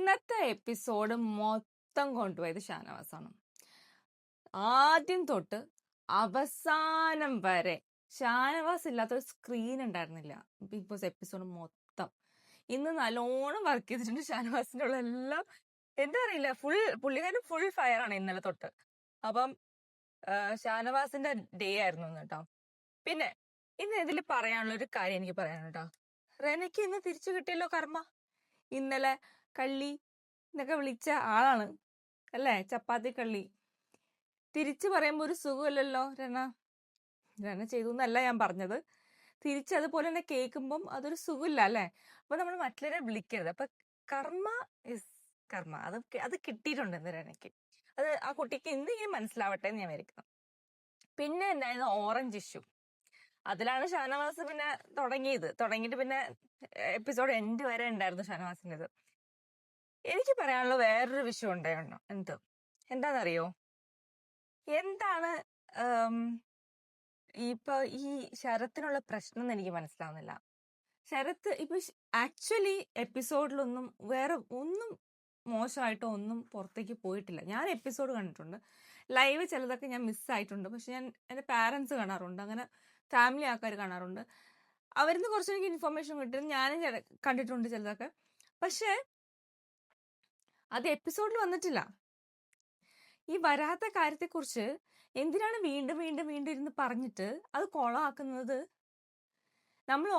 ഇന്നത്തെ എപ്പിസോഡ് മൊത്തം കൊണ്ടുപോയത് ഷാനവാസാണ്. ആദ്യം തൊട്ട് അവസാനം വരെ ഷാനവാസ് ഇല്ലാത്തൊരു സ്ക്രീൻ ഉണ്ടായിരുന്നില്ല ബിഗ് ബോസ് എപ്പിസോഡ് മൊത്തം. ഇന്ന് നല്ലോണം വർക്ക് ചെയ്തിട്ടുണ്ട് ഷാനവാസിന്റെ ഉള്ള എല്ലാം. എന്താ അറിയില്ല, പുള്ളിക്കാരൻ ഫുൾ ഫയർ ആണ് ഇന്നലെ തൊട്ട്. അപ്പം ഷാനവാസിന്റെ ഡേ ആയിരുന്നു ഇന്ന് കേട്ടോ. പിന്നെ ഇന്ന് ഇതിൽ പറയാനുള്ള ഒരു കാര്യം എനിക്ക് പറയാൻ കേട്ടോ. റെനയ്ക്ക് ഇന്ന് തിരിച്ചു കിട്ടിയല്ലോ കർമ്മ. ഇന്നലെ കള്ളി എന്നൊക്കെ വിളിച്ച ആളാണ് അല്ലേ, ചപ്പാത്തി കള്ളി. തിരിച്ചു പറയുമ്പോ ഒരു സുഖമില്ലല്ലോ രന ചെയ്തു എന്നല്ല ഞാൻ പറഞ്ഞത്. തിരിച്ചതുപോലെ തന്നെ കേൾക്കുമ്പം അതൊരു സുഖമില്ല അല്ലേ. അപ്പൊ നമ്മൾ മറ്റുള്ളവരെ വിളിക്കരുത്. അപ്പൊ കർമ്മ ഇസ് കർമ്മ. അത് കിട്ടിയിട്ടുണ്ട് ഇന്ന് രനയ്ക്ക്. അത് ആ കുട്ടിക്ക് എന്തെങ്കിലും മനസ്സിലാവട്ടെ എന്ന് ഞാൻ വിചാരിക്കുന്നു. പിന്നെ എന്തായിരുന്നു ഓറഞ്ച് ഇഷ്യൂ. അതിലാണ് ഷാനവാസ് പിന്നെ തുടങ്ങിയിട്ട് പിന്നെ എപ്പിസോഡ് എൻഡ് വരെ ഉണ്ടായിരുന്നു ഷാനവാസിൻ്റെത്. എനിക്ക് പറയാനുള്ള വേറൊരു വിഷയം ഉണ്ടായിരുന്നു. എന്താണെന്നറിയോ, എന്താണ് ഇപ്പൊ ഈ ശരത്തിനുള്ള പ്രശ്നം എന്ന് എനിക്ക് മനസ്സിലാവുന്നില്ല. ശരത്ത് ഇപ്പൊ ആക്ച്വലി എപ്പിസോഡിലൊന്നും വേറെ ഒന്നും മോശമായിട്ടോ ഒന്നും പുറത്തേക്ക് പോയിട്ടില്ല. ഞാൻ എപ്പിസോഡ് കണ്ടിട്ടുണ്ട്, ലൈവ് ചിലതൊക്കെ ഞാൻ മിസ്സായിട്ടുണ്ട്. പക്ഷെ ഞാൻ എൻ്റെ പാരൻസ് കാണാറുണ്ട്, അങ്ങനെ ഫാമിലി ആൾക്കാർ കാണാറുണ്ട്. അവരിന്ന് കുറച്ച് എനിക്ക് ഇൻഫർമേഷൻ കിട്ടും, ഞാനും കണ്ടിട്ടുണ്ട് ചിലതൊക്കെ. പക്ഷെ അത് എപ്പിസോഡിൽ വന്നിട്ടില്ല. ഈ വരാത്ത കാര്യത്തെക്കുറിച്ച് എന്തിനാണ് വീണ്ടും വീണ്ടും വീണ്ടും ഇരുന്ന് പറഞ്ഞിട്ട് അത് കൊളമാക്കുന്നത്? നമ്മൾ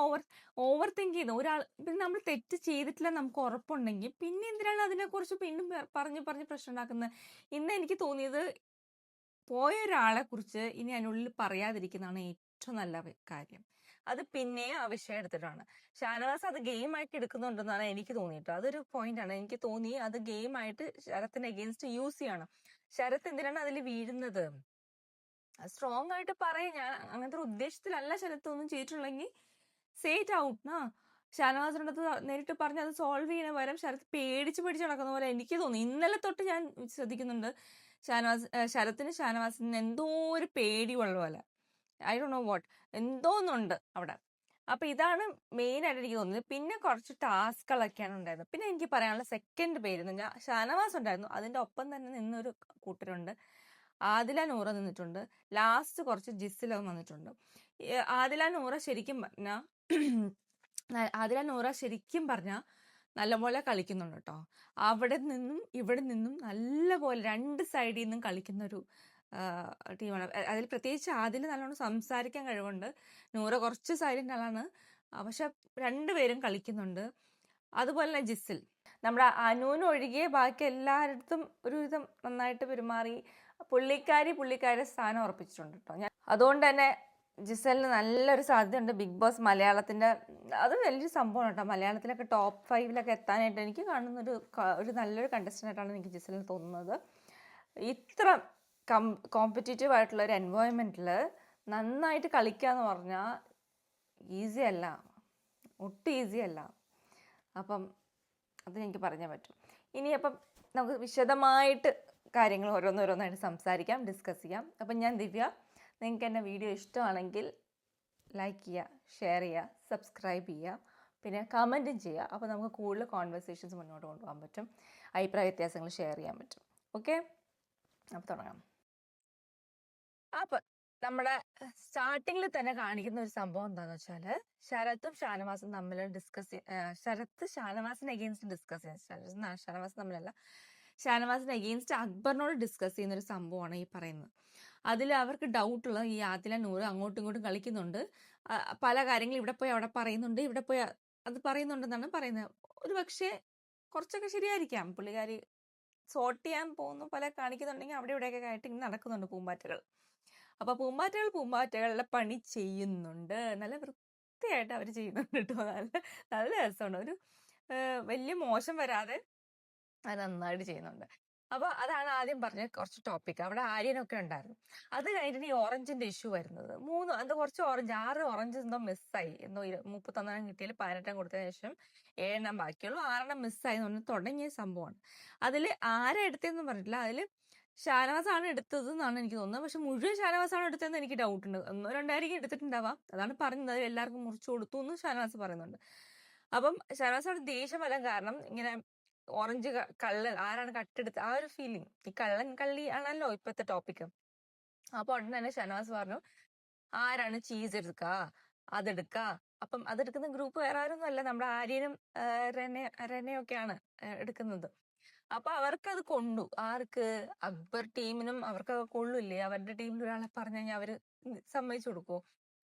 ഓവർ തിങ്ക് ചെയ്യുന്നു. പിന്നെ നമ്മൾ തെറ്റ് ചെയ്തിട്ടില്ല നമുക്ക് ഉറപ്പുണ്ടെങ്കിൽ പിന്നെ എന്തിനാണ് അതിനെക്കുറിച്ച് വീണ്ടും പറഞ്ഞ് പ്രശ്നം ഉണ്ടാക്കുന്നത്? ഇന്ന് എനിക്ക് തോന്നിയത്, പോയ ഒരാളെ കുറിച്ച് ഇനി അതിനുള്ളിൽ പറയാതിരിക്കുന്നതാണ് ഏറ്റവും നല്ല കാര്യം. അത് പിന്നെയും ആ വിഷയം എടുത്തിട്ടാണ് ഷാനവാസ് അത് ഗെയിമായിട്ട് എടുക്കുന്നുണ്ടെന്നാണ് എനിക്ക് തോന്നിയിട്ട്. അതൊരു പോയിന്റാണ് എനിക്ക് തോന്നി. അത് ഗെയിമായിട്ട് ശരത്തിന് അഗെയിൻസ്റ്റ് യൂസ് ചെയ്യാണ്. ശരത്ത് എന്തിനാണ് അതിൽ വീഴുന്നത്? സ്ട്രോങ് ആയിട്ട് പറയും, ഞാൻ അങ്ങനത്തെ ഒരു ഉദ്ദേശത്തിലല്ല ശരത്ത് ഒന്നും ചെയ്തിട്ടുണ്ടെങ്കിൽ സേറ്റ് ഔട്ട് ഷാനവാസിന്റെ അടുത്ത് നേരിട്ട് പറഞ്ഞ് അത് സോൾവ് ചെയ്യുന്ന പകരം ശരത്ത് പേടിച്ച് നടക്കുന്ന പോലെ എനിക്ക് തോന്നി. ഇന്നലെ തൊട്ട് ഞാൻ ശ്രദ്ധിക്കുന്നുണ്ട്, ശരത്തിന് ഷാനവാസിന് എന്തോ ഒരു പേടിയുള്ള പോലെ. ഐ ഡോണ്ട് നോ വാട്ട്, എന്തോ ഒന്നുണ്ട് അവിടെ. അപ്പൊ ഇതാണ് മെയിൻ ആയിട്ട് എനിക്ക് തോന്നുന്നത്. പിന്നെ കുറച്ച് ടാസ്കുകളൊക്കെയാണ് ഉണ്ടായിരുന്നത്. പിന്നെ എനിക്ക് പറയാനുള്ള സെക്കൻഡ് പേര് ഷാനവാസ് ഉണ്ടായിരുന്നു, അതിന്റെ ഒപ്പം തന്നെ നിന്നൊരു കൂട്ടരുണ്ട്. ആദില നൂറ നിന്നിട്ടുണ്ട്. ലാസ്റ്റ് കുറച്ച് ജിസ്സിലും വന്നിട്ടുണ്ട്. ആദില നൂറ ശരിക്കും പറഞ്ഞാൽ നല്ലപോലെ കളിക്കുന്നുണ്ട് കേട്ടോ. അവിടെ നിന്നും ഇവിടെ നിന്നും നല്ലപോലെ രണ്ട് സൈഡിൽ നിന്നും കളിക്കുന്ന ഒരു ടീമാണ്. അതിൽ പ്രത്യേകിച്ച് ആദില നല്ലോണം സംസാരിക്കാൻ കഴിവുണ്ട്. നൂറ കുറച്ച് സൈലന്റ് ആളാണ്, പക്ഷെ രണ്ടുപേരും കളിക്കുന്നുണ്ട്. അതുപോലെ തന്നെ ജിസ്സിൽ, നമ്മുടെ അനുവിന് ഒഴികെ ബാക്കി എല്ലായിടത്തും ഒരുവിധം നന്നായിട്ട് പെരുമാറി പുള്ളിക്കാരുടെ സ്ഥാനം ഉറപ്പിച്ചിട്ടുണ്ട് കേട്ടോ. അതുകൊണ്ട് തന്നെ ജിസലിന് നല്ലൊരു സാധ്യതയുണ്ട് ബിഗ് ബോസ് മലയാളത്തിന്റെ. അത് വലിയൊരു സംഭവമാണ് കേട്ടോ. മലയാളത്തിലൊക്കെ ടോപ്പ് 5 എത്താനായിട്ട് എനിക്ക് കാണുന്ന ഒരു നല്ലൊരു കണ്ടസ്റ്റന്റ് ആയിട്ടാണ് എനിക്ക് ജിസലിന് തോന്നുന്നത്. ഇത്ര കോമ്പറ്റീറ്റീവ് ആയിട്ടുള്ള ഒരു എൻവയോൺമെന്റിൽ നന്നായിട്ട് കളിക്കുക എന്ന് പറഞ്ഞാൽ ഈസി അല്ല, ഒട്ടും ഈസി അല്ല. അപ്പം അത് എനിക്ക് പറഞ്ഞേ പറ്റും. ഇനി അപ്പം നമുക്ക് വിശദമായിട്ട് കാര്യങ്ങൾ ഓരോന്നോരോന്നായിട്ട് സംസാരിക്കാം, ഡിസ്കസ് ചെയ്യാം. അപ്പം ഞാൻ ദിവ്യ. നിങ്ങൾക്ക് എൻ്റെ വീഡിയോ ഇഷ്ടമാണെങ്കിൽ ലൈക്ക് ചെയ്യുക, ഷെയർ ചെയ്യുക, സബ്സ്ക്രൈബ് ചെയ്യുക, പിന്നെ കമൻറ്റും ചെയ്യുക. അപ്പോൾ നമുക്ക് കൂടുതൽ കോൺവെർസേഷൻസ് മുന്നോട്ട് കൊണ്ടുപോകാൻ പറ്റും, അഭിപ്രായ വ്യത്യാസങ്ങൾ ഷെയർ ചെയ്യാൻ പറ്റും. ഓക്കെ, അപ്പോൾ തുടങ്ങാം. അപ്പം നമ്മുടെ സ്റ്റാർട്ടിങ്ങിൽ തന്നെ കാണിക്കുന്ന ഒരു സംഭവം എന്താണെന്ന് വെച്ചാൽ, ശരത്തും ഷാനവാസും തമ്മിൽ ശരത്ത് ഷാനവാസിന് അഗെയിൻസ്റ്റ് ഡിസ്കസ് ചെയ്യുന്നത്, ഷാനവാസ് തമ്മിലല്ല, ഷാനവാസിന് അഗെയിൻസ്റ്റ് അക്ബറിനോട് ഡിസ്കസ് ചെയ്യുന്ന ഒരു സംഭവമാണ് ഈ പറയുന്നത്. അതിൽ അവർക്ക് ഡൗട്ടുള്ള ഈ ആദില നൂറ് അങ്ങോട്ടും ഇങ്ങോട്ടും കളിക്കുന്നുണ്ട്. പല കാര്യങ്ങൾ ഇവിടെ പോയി അവിടെ പറയുന്നുണ്ട്, ഇവിടെ പോയി അത് പറയുന്നുണ്ടെന്നാണ് പറയുന്നത്. ഒരു പക്ഷേ കുറച്ചൊക്കെ ശരിയായിരിക്കാം. പുള്ളിക്കാരി സോർട്ട് ചെയ്യാൻ പോകുന്നു, പല കാണിക്കുന്നുണ്ടെങ്കിൽ അവിടെ ഇവിടെയൊക്കെ ആയിട്ട് ഇങ്ങനെ നടക്കുന്നുണ്ട് പൂമ്പാറ്റകൾ. അപ്പൊ പൂമ്പാറ്റകളുടെ പണി ചെയ്യുന്നുണ്ട്, നല്ല വൃത്തിയായിട്ട് അവർ ചെയ്യുന്നുണ്ട് കേട്ടോ. നല്ല രസമുണ്ട്. ഒരു വലിയ മോശം വരാതെ അത് നന്നായിട്ട് ചെയ്യുന്നുണ്ട്. അപ്പൊ അതാണ് ആദ്യം പറഞ്ഞ കുറച്ച് ടോപ്പിക്. അവിടെ ആര്യനൊക്കെ ഉണ്ടായിരുന്നു. അത് കഴിഞ്ഞിട്ട് ഈ ഓറഞ്ചിന്റെ ഇഷ്യൂ വരുന്നത്, കുറച്ച് 6 ഓറഞ്ച് എന്തോ മിസ്സായി, എന്തോ 31 കിട്ടിയാൽ 18 കൊടുത്തതിന് ശേഷം 7 ബാക്കിയുള്ളൂ, 6 മിസ്സായി എന്ന് പറഞ്ഞ് തുടങ്ങിയ സംഭവമാണ്. അതിൽ ആരെ എടുത്തതെന്ന് പറഞ്ഞിട്ടില്ല. അതിൽ ഷാനവാസ് ആണ് എടുത്തത് എന്നാണ് എനിക്ക് തോന്നുന്നത്. പക്ഷെ മുഴുവൻ ഷാനവാസ് ആണ് എടുത്തതെന്ന് എനിക്ക് ഡൗട്ട് ഉണ്ട്. 1-2 എടുത്തിട്ടുണ്ടാവാം, അതാണ് പറഞ്ഞത്. എല്ലാവർക്കും മുറിച്ചു കൊടുത്തു എന്ന് ഷാനവാസ് പറയുന്നുണ്ട്. അപ്പം ഷാനവാസ് അവിടെ ദേഷ്യം വരാൻ കാരണം, ഇങ്ങനെ ഓറഞ്ച് കള്ള് ആരാണ് കട്ടെടുത്ത് ആ ഒരു ഫീലിംഗ്. ഈ കള്ളൻ കള്ളി ആണല്ലോ ഇപ്പത്തെ ടോപ്പിക്. അപ്പൊ ഉടനെ തന്നെ ഷാനവാസ് പറഞ്ഞു ആരാണ് ചീസ് എടുക്ക അതെടുക്ക. അപ്പം അതെടുക്കുന്ന ഗ്രൂപ്പ് വേറെ ആരൊന്നും അല്ല, നമ്മുടെ ആര്യനും രനയൊക്കെയാണ് എടുക്കുന്നത്. അപ്പൊ അവർക്കത് കൊണ്ടു. ആർക്ക്? അക്ബർ ടീമിനും അവർക്കത് കൊള്ളൂല്ലേ? അവരുടെ ടീമിൽ ഒരാളെ പറഞ്ഞു കഴിഞ്ഞാൽ അവര് സമ്മതിച്ചു കൊടുക്കുവോ?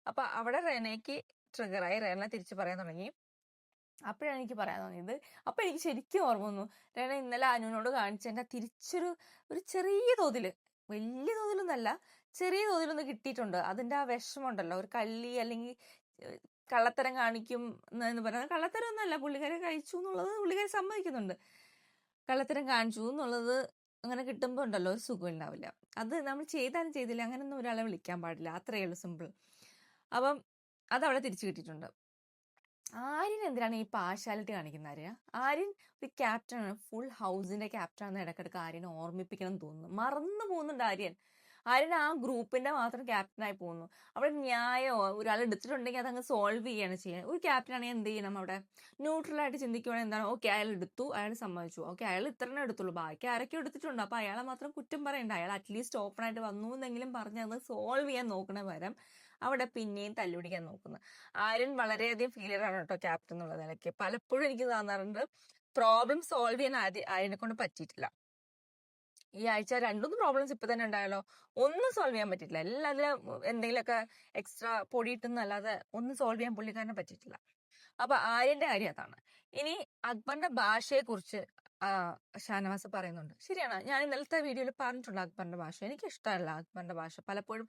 അപ്പൊ അവിടെ റെനയ്ക്ക് ട്രിഗറായി, റെന തിരിച്ചു പറയാൻ തുടങ്ങി. അപ്പോഴാണ് എനിക്ക് പറയാൻ തോന്നിയത്. അപ്പൊ എനിക്ക് ശരിക്കും ഓർമ്മ വന്നു, റെന ഇന്നലെ അനുവിനോട് കാണിച്ചതിന്റെ ഒരു ചെറിയ തോതില്, വലിയ തോതിലൊന്നല്ല, ചെറിയ തോതിലൊന്ന് കിട്ടിയിട്ടുണ്ട്. അതിന്റെ ആ വിഷമമുണ്ടല്ലോ, ഒരു കള്ളി അല്ലെങ്കിൽ കള്ളത്തരം കാണിക്കും എന്ന് പറയുന്നത്. കള്ളത്തരം ഒന്നല്ല, പുള്ളിക്കാരെ കഴിച്ചു എന്നുള്ളത് പുള്ളിക്കാരെ സമ്മതിക്കുന്നുണ്ട്. കള്ളത്തരം കാണിച്ചു എന്നുള്ളത് അങ്ങനെ കിട്ടുമ്പോ ഉണ്ടല്ലോ ഒരു സുഖം ഉണ്ടാവില്ല. അത് നമ്മൾ ചെയ്താലും ചെയ്തില്ല അങ്ങനെയൊന്നും ഒരാളെ വിളിക്കാൻ പാടില്ല, അത്രയേ ഉള്ളൂ, സിമ്പിൾ. അപ്പം അതവിടെ തിരിച്ചു കിട്ടിയിട്ടുണ്ട്. ആര്യൻ എന്തിനാണ് ഈ പാർഷ്യാലിറ്റി കാണിക്കുന്നത്? ആര്യൻ ഒരു ക്യാപ്റ്റനാണ്, ഫുൾ ഹൗസിന്റെ ക്യാപ്റ്റൻ. ഇടക്കിടക്ക് ആര്യനെ ഓർമ്മിപ്പിക്കണം എന്ന് തോന്നുന്നു. മറന്നു പോകുന്നുണ്ട് ആര്യൻ ആ ഗ്രൂപ്പിന്റെ മാത്രം ക്യാപ്റ്റനായി പോകുന്നു. അവിടെ ന്യായമോ ഒരാൾ എടുത്തിട്ടുണ്ടെങ്കിൽ അതങ്ങ് സോൾവ് ചെയ്യാണ് ചെയ്യുന്നത്. ഒരു ക്യാപ്റ്റനാണെങ്കിൽ എന്ത് ചെയ്യണം? അവിടെ ന്യൂട്രൽ ആയിട്ട് ചിന്തിക്കുവാണെങ്കിൽ എന്താണ്, ഓക്കെ അയാൾ എടുത്തു, അയാൾ സമ്മതിച്ചു, ഓക്കെ അയാൾ ഇത്രേ എടുത്തുള്ളൂ, ബാക്കി ആരൊക്കെ എടുത്തിട്ടുണ്ട്, അപ്പൊ അയാളെ മാത്രം കുറ്റം പറയണ്ട. അയാൾ അറ്റ്ലീസ്റ്റ് ഓപ്പൺ ആയിട്ട് വന്നു എന്നെങ്കിലും പറഞ്ഞ് അത് സോൾവ് ചെയ്യാൻ നോക്കണ പകരം അവിടെ പിന്നെയും തല്ലുപിടിക്കാൻ നോക്കുന്നു. ആര്യൻ വളരെയധികം ഫെയിലിയർ ആണ് കേട്ടോ ക്യാപ്റ്റൻ എന്നുള്ള നിലയ്ക്ക്. പലപ്പോഴും എനിക്ക് തോന്നാറുണ്ട് പ്രോബ്ലം സോൾവ് ചെയ്യാൻ ആര്യനെ കൊണ്ട് പറ്റിയിട്ടില്ല. ഈ ആഴ്ച 2-3 പ്രോബ്ലംസ് ഇപ്പൊ തന്നെ ഉണ്ടായല്ലോ, ഒന്നും സോൾവ് ചെയ്യാൻ പറ്റിയിട്ടില്ല. എല്ലാത്തിലും എന്തെങ്കിലുമൊക്കെ എക്സ്ട്രാ പൊടിയിട്ടെന്നല്ലാതെ ഒന്നും സോൾവ് ചെയ്യാൻ പുള്ളിക്കാരനെ പറ്റിയിട്ടില്ല. അപ്പൊ ആര്യന്റെ കാര്യം അതാണ്. ഇനി അക്ബറിന്റെ ഭാഷയെ കുറിച്ച് ഷാനവാസ് പറയുന്നുണ്ട്. ശരിയാണ്, ഞാൻ ഇന്നലത്തെ വീഡിയോയിൽ പറഞ്ഞിട്ടുണ്ട് അക്ബറിന്റെ ഭാഷ. എനിക്ക് ഇഷ്ടമല്ല അക്ബറിന്റെ ഭാഷ. പലപ്പോഴും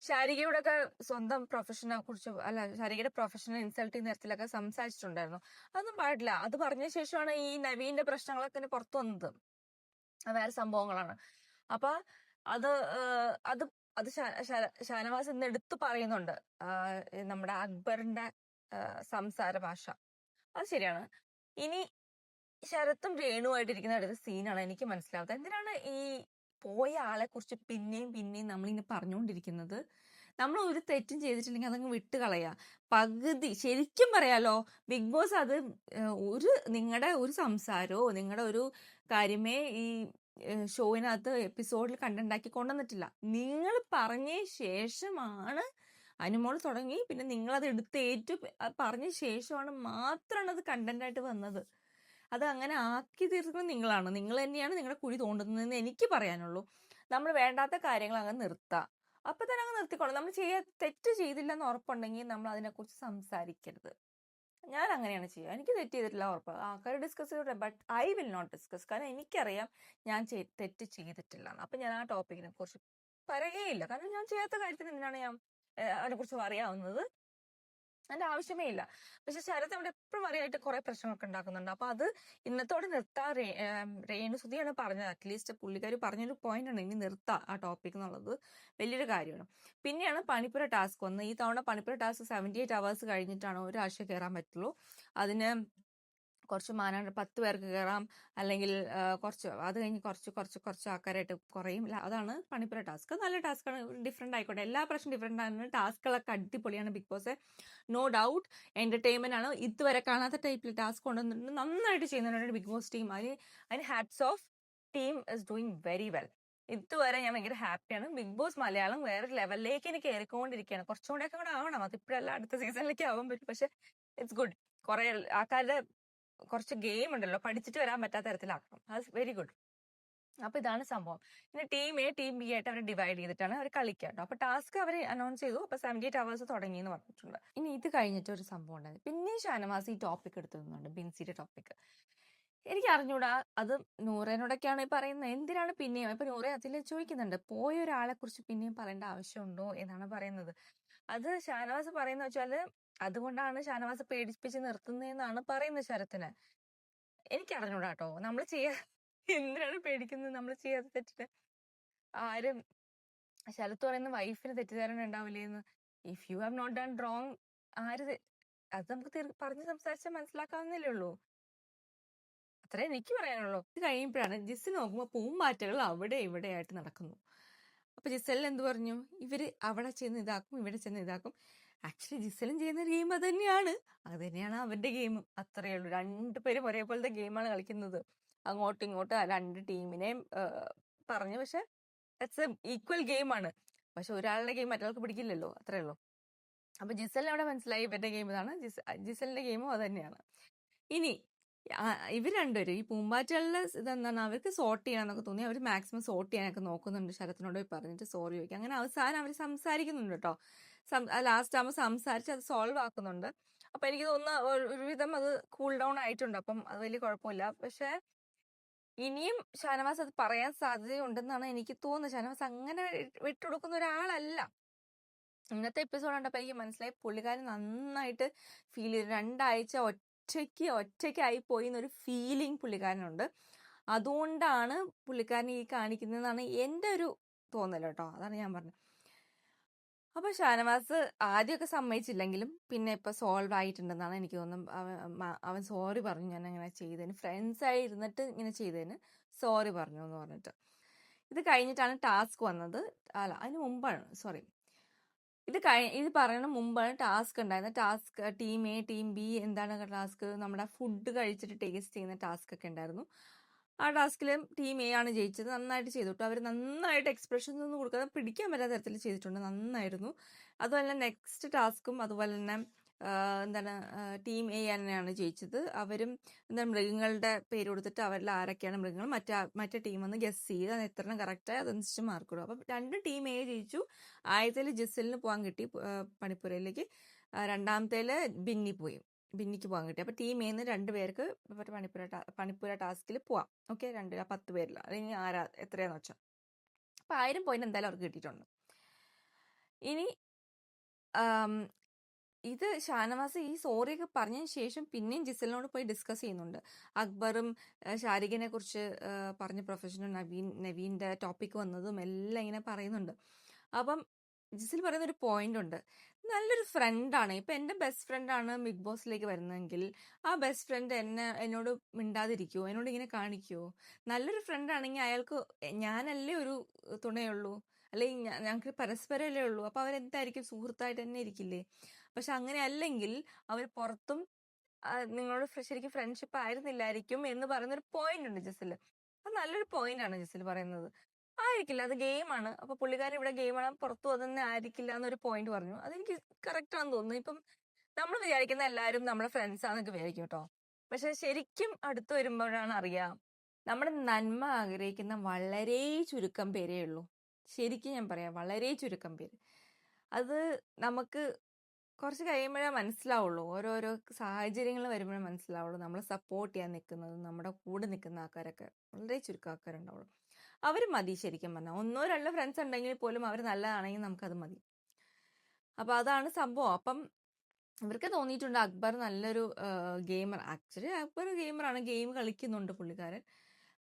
ശാരികയുടെ ഒക്കെ സ്വന്തം പ്രൊഫഷനെ കുറിച്ച്, അല്ല ശാരികയുടെ പ്രൊഫഷനെ ഇൻസൾട്ട് ചെയ്യുന്ന തരത്തിലൊക്കെ സംസാരിച്ചിട്ടുണ്ടായിരുന്നു. അതൊന്നും പാടില്ല. അത് പറഞ്ഞ ശേഷമാണ് ഈ നവീന്റെ പ്രശ്നങ്ങളൊക്കെ പുറത്തു വന്നത്. വേറെ സംഭവങ്ങളാണ്. അപ്പൊ അത് അത് അത് ഷാനവാസ് ഇന്ന് എടുത്തു പറയുന്നുണ്ട് നമ്മുടെ അക്ബറിന്റെ സംസാര ഭാഷ. അത് ശരിയാണ്. ഇനി ശരത്തും രേണുവായിട്ടിരിക്കുന്ന അടുത്ത സീനാണ് എനിക്ക് മനസ്സിലാവാത്തത്. എന്തിനാണ് ഈ പോയ ആളെ കുറിച്ച് പിന്നെയും പിന്നെയും നമ്മളിങ്ങനെ പറഞ്ഞുകൊണ്ടിരിക്കുന്നത്? നമ്മൾ ഒരു തെറ്റും ചെയ്തിട്ടില്ലെങ്കിൽ അതങ്ങ് വിട്ട് കളയാ. പകുതി ശരിക്കും പറയാലോ, ബിഗ് ബോസ് അത് നിങ്ങളുടെ ഒരു സംസാരമോ നിങ്ങളുടെ ഒരു കാര്യമേ ഈ ഷോയിനകത്ത് എപ്പിസോഡിൽ കണ്ടുണ്ടാക്കി കൊണ്ടുവന്നിട്ടില്ല. നിങ്ങൾ പറഞ്ഞ ശേഷമാണ് അനുമോൾ തുടങ്ങി, പിന്നെ നിങ്ങളത് എടുത്തേറ്റു പറഞ്ഞ ശേഷമാണ് മാത്രമാണ് അത് കണ്ടന്റ് ആയിട്ട് വന്നത്. അത് അങ്ങനെ ആക്കി തീർക്കുന്നത് നിങ്ങളാണ്. നിങ്ങൾ തന്നെയാണ് നിങ്ങളുടെ കുഴി തോണ്ടുന്നതെന്ന് എനിക്ക് പറയാനുള്ളൂ. നമ്മൾ വേണ്ടാത്ത കാര്യങ്ങൾ അങ്ങ് നിർത്താം. അപ്പൊ തന്നെ അങ്ങ് നിർത്തിക്കോളാം. നമ്മൾ തെറ്റ് ചെയ്തില്ലെന്ന് ഉറപ്പുണ്ടെങ്കിൽ നമ്മൾ അതിനെക്കുറിച്ച് സംസാരിക്കരുത്. ഞാൻ അങ്ങനെയാണ് ചെയ്യുക. എനിക്ക് തെറ്റ് ചെയ്തിട്ടില്ല ഉറപ്പ്, ആൾക്കാർ ഡിസ്കസ് ചെയ്തോട്ടെ, but I will not discuss. കാരണം എനിക്കറിയാം ഞാൻ തെറ്റ് ചെയ്തിട്ടില്ല. അപ്പൊ ഞാൻ ആ ടോപ്പിക്കിനെ കുറിച്ച് പറയുകയില്ല. കാരണം ഞാൻ ചെയ്യാത്ത കാര്യത്തിന് എന്തിനാണ് ഞാൻ അതിനെ കുറിച്ച് അറിയാവുന്നത്? അതിന്റെ ആവശ്യമേ ഇല്ല. പക്ഷെ ശരത് അവിടെ എപ്പോഴും അറിയായിട്ട് കുറെ പ്രശ്നങ്ങളൊക്കെ ഉണ്ടാക്കുന്നുണ്ട്. അപ്പൊ അത് ഇന്നത്തോടെ നിർത്താൻ രേണുസുതിയാണ് പറഞ്ഞത്. അറ്റ്ലീസ്റ്റ് പുള്ളിക്കാരി പറഞ്ഞൊരു പോയിന്റ് ആണ്, ഇനി നിർത്താം ആ ടോപ്പിക് എന്നുള്ളത് വലിയൊരു കാര്യമാണ്. പിന്നെയാണ് പണിപ്പുര ടാസ്ക് വന്നത്. ഈ തവണ പണിപ്പുര ടാസ്ക് 78 hours കഴിഞ്ഞിട്ടാണ് ഒരാഴ്ച കയറാൻ പറ്റുള്ളൂ. അതിന് കുറച്ച് 10 പേർക്ക് കയറാം, അല്ലെങ്കിൽ കുറച്ച് അത് കഴിഞ്ഞ് കുറച്ച് ആൾക്കാരായിട്ട് കുറയും. അതാണ് പണിപ്പുര ടാസ്ക്. നല്ല ടാസ്ക്കാണ്, ഡിഫറെന്റ് ആയിക്കോട്ടെ. എല്ലാ പ്രാവശ്യം ഡിഫറെന്റ് ആണ്. ടാസ്കുകളൊക്കെ അടിപൊളിയാണ്. Bigg Boss no doubt entertainment ആണ്. ഇതുവരെ കാണാത്ത ടൈപ്പിൽ ടാസ്ക് കൊണ്ടുവന്നിട്ടുണ്ട്, നന്നായിട്ട് ചെയ്യുന്നുണ്ട് ബിഗ് ബോസ് ടീം. അതിന് hats off. Team is doing very well. ഇതുവരെ ഞാൻ ഭയങ്കര ഹാപ്പിയാണ്. ബിഗ് ബോസ് മലയാളം വേറെ ലെവലിലേക്ക് എനിക്ക് കയറിക്കൊണ്ടിരിക്കുകയാണ്. കുറച്ചുകൂടെയൊക്കെ കൂടെ ആവണം, അതിപ്പോഴല്ല, അടുത്ത സീസണിലേക്ക് ആവാൻ പറ്റും. പക്ഷെ ഇറ്റ്സ് ഗുഡ്. കുറെ ആൾക്കാരുടെ കുറച്ച് ഗെയിം ഉണ്ടല്ലോ, പഠിച്ചിട്ട് വരാൻ പറ്റാത്ത തരത്തിലാക്കണം. അത് വെരി ഗുഡ്. അപ്പൊ ഇതാണ് സംഭവം. പിന്നെ ടീം എ ടീം ബി ആയിട്ട് അവർ ഡിവൈഡ് ചെയ്തിട്ടാണ് അവർ കളിക്കുക കേട്ടോ. അപ്പൊ ടാസ്ക് അവർ അനൗൺസ് ചെയ്തു. അപ്പൊ 78 hours തുടങ്ങി എന്ന് പറഞ്ഞിട്ടുണ്ട്. ഇനി ഇത് കഴിഞ്ഞിട്ട് ഒരു സംഭവം ഉണ്ടായത്. പിന്നെ ഷാനവാസ് ഈ ടോപ്പിക് എടുത്തിരുന്നുണ്ട്, ബിൻസിയുടെ ടോപ്പിക്. എനിക്ക് അറിഞ്ഞൂടാ, അത് നൂറേനോടൊക്കെയാണ് ഈ പറയുന്നത്. എന്തിനാണ് പിന്നെയും? ഇപ്പൊ നൂറെ അതിൽ ചോദിക്കുന്നുണ്ട്, പോയ ഒരാളെ കുറിച്ച് പിന്നെയും പറയേണ്ട ആവശ്യമുണ്ടോ എന്നാണ് പറയുന്നത്. അത് ഷാനവാസ് പറയുന്ന വെച്ചാല് അതുകൊണ്ടാണ് ഷാനവാസ് പേടിപ്പിച്ച് നിർത്തുന്നതെന്നാണ് പറയുന്നത് ശരത്തിന്. എനിക്ക് അറിഞ്ഞൂടാ കേട്ടോ. നമ്മൾ എന്തിനാണ് പേടിക്കുന്നത്? നമ്മൾ ചെയ്യാത്ത തെറ്റിട്ട് ആരും. ശരത്ത് പറയുന്ന വൈഫിന് തെറ്റിദ്ധാരണ ഉണ്ടാവില്ലേന്ന്. If you have not done wrong, അത് നമുക്ക് പറഞ്ഞ് സംസാരിച്ചാൽ മനസ്സിലാക്കാവുന്നല്ലേ ഉള്ളൂ. അത്രേ എനിക്ക് പറയാനുള്ളൂ. ഇത് കഴിയുമ്പോഴാണ് ജിസൽ നോക്കുമ്പോൾ പൂമ്പാറ്റകൾ അവിടെ ഇവിടെ ആയിട്ട് നടക്കുന്നു. അപ്പൊ ജിസലിന് എന്ത് പറഞ്ഞു? ഇവര് അവിടെ ചെന്ന് ഇതാക്കും, ഇവിടെ ചെന്ന് ഇതാക്കും. ആക്ച്വലി ജിസലും ചെയ്യുന്ന ഗെയിം അത് തന്നെയാണ്. അത് തന്നെയാണ് അവരുടെ ഗെയിമും. അത്രയേ ഉള്ളൂ. രണ്ടുപേരും ഒരേപോലത്തെ ഗെയിമാണ് കളിക്കുന്നത്. അങ്ങോട്ടും ഇങ്ങോട്ടും ആ രണ്ട് ടീമിനെയും പറഞ്ഞു. പക്ഷെ ഇറ്റ്സ് എ ഈക്വൽ ഗെയിമാണ്. പക്ഷെ ഒരാളുടെ ഗെയിം മറ്റൊരാൾക്ക് പിടിക്കില്ലല്ലോ, അത്രേ ഉള്ളൂ. അപ്പൊ ജിസലിന് അവിടെ മനസ്സിലായി ഇവരുടെ ഗെയിം ഇതാണ്, ജിസലിന്റെ ഗെയിമും അത് തന്നെയാണ്. ഇനി ഇവർ രണ്ടുപേരും ഈ പൂമ്പാറ്റകളുടെ ഇതെന്താണ്, അവർക്ക് സോർട്ട് ചെയ്യാന്നൊക്കെ തോന്നി. അവർ മാക്സിമം സോർട്ട് ചെയ്യാനൊക്കെ നോക്കുന്നുണ്ട്. ശരത്തിനോട് പോയി പറഞ്ഞിട്ട് സോറി ചോദിക്കുക. അങ്ങനെ അവസാനം അവർ സംസാരിക്കുന്നുണ്ട് കേട്ടോ. ലാസ്റ്റ് ആകുമ്പോൾ സംസാരിച്ച് അത് സോൾവ് ആക്കുന്നുണ്ട്. അപ്പൊ എനിക്ക് തോന്നുന്നു ഒരുവിധം അത് കൂൾ ഡൗൺ ആയിട്ടുണ്ട്. അപ്പം അത് വലിയ കുഴപ്പമില്ല. പക്ഷെ ഇനിയും ഷാനവാസ് അത് പറയാൻ സാധ്യതയുണ്ടെന്നാണ് എനിക്ക് തോന്നുന്നത്. ഷാനവാസ് അങ്ങനെ വിട്ടുകൊടുക്കുന്ന ഒരാളല്ല. ഇന്നത്തെ എപ്പിസോഡ് കണ്ടപ്പോൾ എനിക്ക് മനസ്സിലായി പുള്ളിക്കാരൻ നന്നായിട്ട് ഫീൽ ചെയ്തു. 2 ആഴ്ച ഒറ്റയ്ക്കായി പോയി എന്നൊരു ഫീലിംഗ് പുള്ളിക്കാരനുണ്ട്. അതുകൊണ്ടാണ് പുള്ളിക്കാരൻ ഈ കാണിക്കുന്നതെന്നാണ് എൻ്റെ ഒരു തോന്നൽ കേട്ടോ. അതാണ് ഞാൻ പറഞ്ഞത്. അപ്പൊ ഷാനവാസ് ആദ്യമൊക്കെ സമ്മതിച്ചില്ലെങ്കിലും പിന്നെ ഇപ്പൊ സോൾവ് ആയിട്ടുണ്ടെന്നാണ് എനിക്ക് തോന്നുന്നത്. അവൻ സോറി പറഞ്ഞു, ഞാൻ അങ്ങനെ ചെയ്തതിന്, ഫ്രണ്ട്സായി ഇരുന്നിട്ട് ഇങ്ങനെ ചെയ്തതിന് സോറി പറഞ്ഞു എന്ന് പറഞ്ഞിട്ട്. ഇത് കഴിഞ്ഞിട്ടാണ് ടാസ്ക് വന്നത്. അല്ല, അതിന് മുമ്പാണ്, സോറി, ഇത് പറയണ മുമ്പാണ് ടാസ്ക് ഉണ്ടായിരുന്നത്. Task team A team B എന്താണ് ടാസ്ക്, നമ്മുടെ ഫുഡ് കഴിച്ചിട്ട് ടേസ്റ്റ് ചെയ്യുന്ന ടാസ്ക് ഒക്കെ ഉണ്ടായിരുന്നു. ആ ടാസ്കിലും ടീം എ ആണ് ജയിച്ചത്. നന്നായിട്ട് ചെയ്തു കേട്ടോ. അവർ നന്നായിട്ട് എക്സ്പ്രഷൻസ് ഒന്നും കൊടുക്കാതെ പിടിക്കാൻ പറ്റാത്ത തരത്തിൽ ചെയ്തിട്ടുണ്ട്. നന്നായിരുന്നു. അതുപോലെ തന്നെ നെക്സ്റ്റ് ടാസ്കും അതുപോലെ തന്നെ എന്താണ് ടീം എ തന്നെയാണ് ജയിച്ചത്. അവരും എന്താണ് മൃഗങ്ങളുടെ പേര് കൊടുത്തിട്ട് അവരിൽ ആരൊക്കെയാണ് മൃഗങ്ങൾ, മറ്റേ ടീം വന്ന് ഗസ് ചെയ്ത് അത് എത്രണ്ണം കറക്റ്റായി അതനുസരിച്ച് മാർക്ക് കൊടുക്കും. അപ്പം 2 ടീം എ ജയിച്ചു. ആദ്യത്തേൽ ജിസലിന് പോകാൻ കിട്ടി പണിപ്പുരയിലേക്ക്. രണ്ടാമത്തേല് ബിന്നിക്ക് പോകാൻ കിട്ടി. അപ്പൊ ടീം എന്ന് 2 പേർക്ക് പണിപ്പുര ടാസ്കിൽ പോവാം. ഓക്കെ, 10 പേരില്ല, അല്ലെങ്കിൽ എത്രയാന്ന് വെച്ചാൽ. അപ്പൊ 1000 പോയിന്റ് എന്തായാലും അവർക്ക് കിട്ടിയിട്ടുണ്ട്. ഇനി ഇത് ഷാനവാസ് ഈ സോറിയൊക്കെ പറഞ്ഞതിന് ശേഷം പിന്നെയും ജിസലിനോട് പോയി ഡിസ്കസ് ചെയ്യുന്നുണ്ട്. അക്ബറും ഷാരിഖിനെ കുറിച്ച് പറഞ്ഞ പ്രൊഫഷണൽ നവീന്റെ ടോപ്പിക് വന്നതും എല്ലാം ഇങ്ങനെ പറയുന്നുണ്ട്. അപ്പം ജിസൽ പറയുന്ന ഒരു പോയിന്റ് ഉണ്ട്, നല്ലൊരു ഫ്രണ്ടാണ്. ഇപ്പൊ എന്റെ ബെസ്റ്റ് ഫ്രണ്ടാണ് ബിഗ് ബോസിലേക്ക് വരുന്നതെങ്കിൽ ആ ബെസ്റ്റ് ഫ്രണ്ട് എന്നോട് മിണ്ടാതിരിക്കുവോ, എന്നോട് ഇങ്ങനെ കാണിക്കുവോ? നല്ലൊരു ഫ്രണ്ട് ആണെങ്കിൽ അയാൾക്ക് ഞാനല്ലേ ഒരു തുണയുള്ളൂ, അല്ലെങ്കിൽ ഞങ്ങൾക്ക് പരസ്പരമല്ലേ ഉള്ളൂ. അപ്പൊ അവരെന്തായിരിക്കും, സുഹൃത്തായിട്ട് തന്നെ ഇരിക്കില്ലേ? പക്ഷെ അങ്ങനെ അല്ലെങ്കിൽ അവർ പുറത്തും നിങ്ങളോട് ശരിക്കും ഫ്രണ്ട്ഷിപ്പ് ആയിരുന്നില്ലായിരിക്കും എന്ന് പറയുന്നൊരു പോയിന്റ് ഉണ്ട് ജിസല്. അത് നല്ലൊരു പോയിന്റ് ആണ് ജിസൽ പറയുന്നത്. ആയിരിക്കില്ല, അത് ഗെയിമാണ്. അപ്പൊ പുള്ളിക്കാരൻ ഇവിടെ ഗെയിമാണ്, പുറത്തു അതൊന്നും ആയിരിക്കില്ല എന്നൊരു പോയിന്റ് പറഞ്ഞു. അതെനിക്ക് കറക്റ്റ് ആണെന്ന് തോന്നുന്നു. ഇപ്പം നമ്മൾ വിചാരിക്കുന്ന എല്ലാവരും നമ്മുടെ ഫ്രണ്ട്സ് ആണെന്നൊക്കെ വിചാരിക്കും കേട്ടോ. പക്ഷെ ശരിക്കും അടുത്ത് വരുമ്പോഴാണ് അറിയാം, നമ്മുടെ നന്മ ആഗ്രഹിക്കുന്ന വളരെ ചുരുക്കം പേരേ ഉള്ളൂ. ശരിക്കും ഞാൻ പറയാം, വളരെ ചുരുക്കം പേര്. അത് നമുക്ക് കുറച്ച് കഴിയുമ്പോഴേ മനസ്സിലാവുള്ളൂ. ഓരോരോ സാഹചര്യങ്ങൾ വരുമ്പോഴേ മനസ്സിലാവുള്ളൂ. നമ്മളെ സപ്പോർട്ട് ചെയ്യാൻ നിൽക്കുന്നത്, നമ്മുടെ കൂടെ നിൽക്കുന്ന ആൾക്കാരൊക്കെ വളരെ ചുരുക്കം ആൾക്കാരുണ്ടാവുള്ളൂ. അവർ മതി ശരിക്കും പറഞ്ഞാൽ. 1-2 ഫ്രണ്ട്സ് ഉണ്ടെങ്കിൽ പോലും അവർ നല്ലതാണെങ്കിൽ നമുക്കത് മതി. അപ്പൊ അതാണ് സംഭവം. അപ്പം ഇവർക്ക് തോന്നിയിട്ടുണ്ട് അക്ബർ നല്ലൊരു ഗെയിമർ. ആക്ച്വലി അക്ബർ ഗെയിമറാണ്, ഗെയിം കളിക്കുന്നുണ്ട് പുള്ളിക്കാരൻ.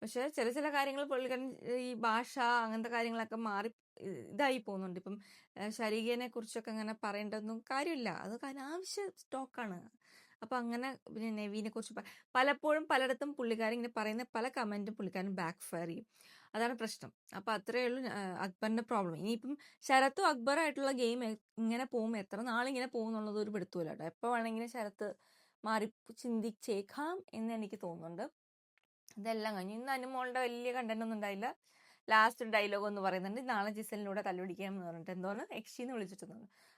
പക്ഷെ ചില കാര്യങ്ങൾ പുള്ളിക്കാരൻ ഈ ഭാഷ അങ്ങനത്തെ കാര്യങ്ങളൊക്കെ മാറി ഇതായി പോകുന്നുണ്ട്. ഇപ്പം ശരീരനെ കുറിച്ചൊക്കെ അങ്ങനെ പറയേണ്ടതൊന്നും കാര്യമില്ല, അതൊക്കെ അനാവശ്യ സ്റ്റോക്കാണ്. അപ്പൊ അങ്ങനെ പിന്നെ നെവീനെ കുറിച്ച് പലപ്പോഴും പലയിടത്തും പുള്ളിക്കാരൻ ഇങ്ങനെ പറയുന്ന പല കമന്റും പുള്ളിക്കാരൻ ബാക്ക് ഫയർ ചെയ്യും. അതാണ് പ്രശ്നം. അപ്പൊ അത്രയേ ഉള്ളൂ അക്ബറിന്റെ പ്രോബ്ലം. ഇനിയിപ്പം ശരത്തും അക്ബറായിട്ടുള്ള ഗെയിം ഇങ്ങനെ പോകും, എത്ര നാളിങ്ങനെ പോകും എന്നുള്ളത് ഒരു പിടുത്തമില്ല കേട്ടോ. എപ്പോ വേണമെങ്കിലും ശരത്ത് മാറി ചിന്തിച്ചേക്കാം എന്ന് എനിക്ക് തോന്നുന്നുണ്ട്. ഇതെല്ലാം കഴിഞ്ഞു. ഇന്ന് അനുമോളുടെ വലിയ കണ്ടന്റ് ഒന്നും ഉണ്ടായില്ല. ലാസ്റ്റ് ഡയലോഗ് ഒന്ന് പറയുന്നുണ്ട്, നാളെ ജിസലിലൂടെ തല്ലുപിടിക്കണം എന്ന് പറഞ്ഞിട്ട് എന്തോന്ന് എക്സിന്ന് വിളിച്ചിട്ട്.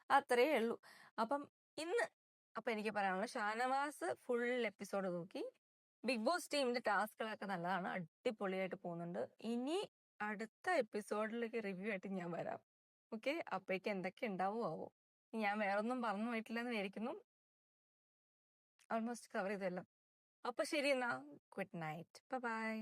അത്രയേ ഉള്ളൂ. അപ്പം ഇന്ന് എനിക്ക് പറയാനുള്ള, ഷാനവാസ് ഫുൾ എപ്പിസോഡ് നോക്കി. ബിഗ് ബോസ് ടീമിന്റെ ടാസ്കുകളൊക്കെ നല്ലതാണ്, അടിപൊളിയായിട്ട് പോകുന്നുണ്ട്. ഇനി അടുത്ത എപ്പിസോഡിലേക്ക് റിവ്യൂ ആയിട്ട് ഞാൻ വരാം. ഓക്കെ, അപ്പോഴേക്ക് എന്തൊക്കെ ഉണ്ടാവുമോ ആവോ. ഞാൻ വേറൊന്നും പറഞ്ഞു പോയിട്ടില്ലെന്ന് വിചാരിക്കുന്നു. ഓൾമോസ്റ്റ് കവർ ചെയ്തെല്ലാം. അപ്പൊ ശരി എന്നാ, ഗുഡ് നൈറ്റ്, ബൈ.